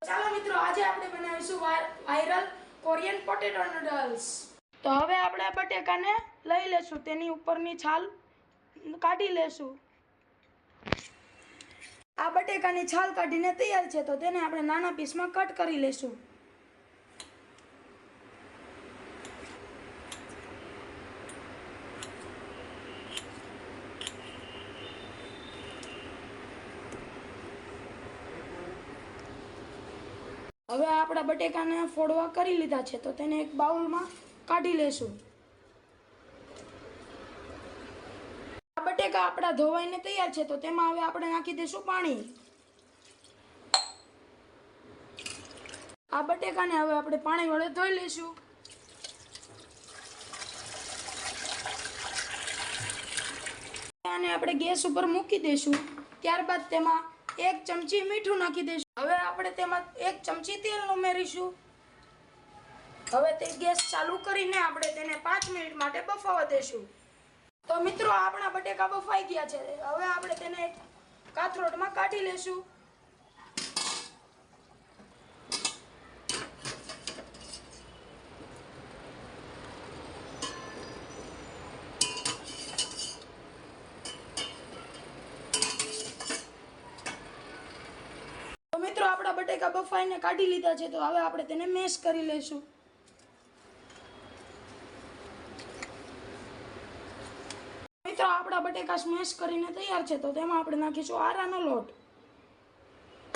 ચાલો મિત્રો, આજે આપણે બનાવીશું વાયરલ કોરિયન પોટેટો નૂડલ્સ। તો હવે આપણે બટેકાને લઈ લેશું, તેની ઉપરની છાલ કાઢી લેશું। આ બટેકાની છાલ કાઢીને તૈયાર છે, તો તેને આપણે નાના પીસમાં કટ કરી લેશું। હવે આપણા બટેકાને ફોડવા કરી લીધા છે, તો તેને એક બાઉલમાં કાઢી લેશું। આ બટેકા આપણા ધોવાઈને તૈયાર છે, તો તેમાં હવે આપણે નાખી દઈશું પાણી। આ બટેકાને હવે આપણે પાણી વડે ધોઈ લઈશું। આને આપણે ગેસ ઉપર મૂકી દઈશું। ત્યારબાદ તેમાં 1 ચમચી મીઠું નાખી દઈશું। હવે આપણે તેમાં 1 ચમચી તેલ ઉમેરીશું। હવે તે ગેસ ચાલુ કરીને આપણે તેને 5 મિનિટ માટે બફાવા દઈશું। તો મિત્રો, આપણા બટેકા બફાઈ ગયા છે। હવે આપણે તેને એક કાથરોટમાં કાઢી લેશું। મિત્રો, આપણા બટેકા બફાઈને કાઢી લીધા છે, તો હવે આપણે તેને મેશ કરી લઈશું। મિત્રો, આપણા બટેકા સ્મેશ કરીને તૈયાર છે, તો તેમાં આપણે નાખીશું આરાનો લોટ।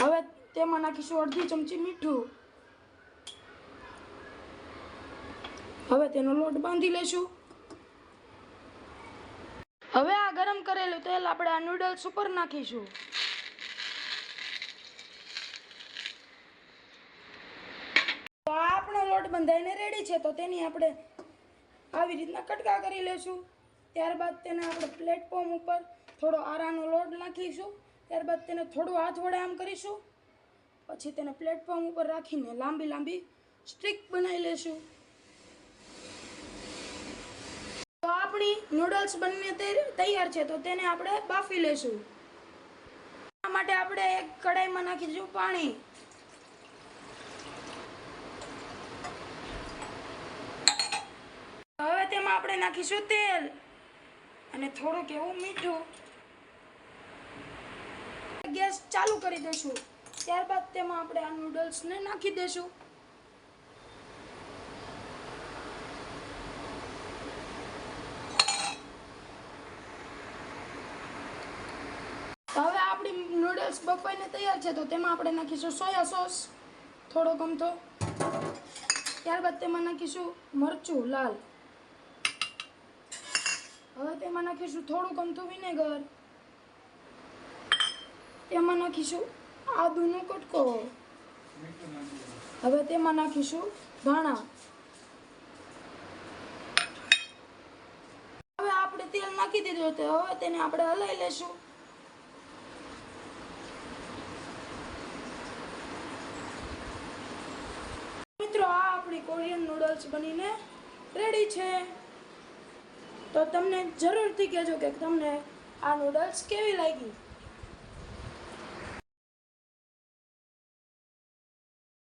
હવે તેમાં નાખીશું અડધી ચમચી મીઠું। હવે તેનો લોટ બાંધી લઈશું। હવે આ ગરમ કરેલું તેલ આપણે આ નૂડલ્સ ઉપર નાખીશું। લોટ બંધાઈને રેડી છે, તો તેની આપણે આવી રીતના કટકા કરી લેશું। ત્યારબાદ તેને આપણે પ્લેટફોર્મ ઉપર થોડો આરાનો લોટ નાખીશું। ત્યારબાદ તેને થોડું હાથ વડે આમ કરીશું, પછી તેને પ્લેટફોર્મ ઉપર રાખીને લાંબી લાંબી સ્ટ્રીક બનાવી લેશું। તો આપણી નૂડલ્સ બનીને તૈયાર છે, તો તેને આપણે બાફી લેશું। આ માટે આપણે એક કઢાઈમાં નાખી દઈશું પાણી। હવે તેમાં આપણે નાખીશું તેલ અને થોડુંક એવું મીઠું। ગેસ ચાલુ કરી દઈશું। ત્યારબાદ તેમાં આપણે આ નૂડલ્સને નાખી દઈશું। હવે આપણી નૂડલ્સ બફાઈને તૈયાર છે, તો તેમાં આપણે નાખીશું સોયા સોસ થોડો ગમતો। ત્યારબાદ તેમાં નાખીશું મરચું લાલ। હવે તેમાં નાખીશું થોડું ગમતું વિનેગર। તેમાં નાખીશું આદુનો કટકો। હવે તેમાં નાખીશું ધાણા। હવે આપણે તેલ નાખી દીધું, તો હવે તેને આપણે હલાવી લેશું। મિત્રો, આ આપણી કોરિયન નૂડલ્સ બનીને રેડી છે। તો તમને જરૂરથી કહેજો કે તમને આ નૂડલ્સ કેવી લાગી।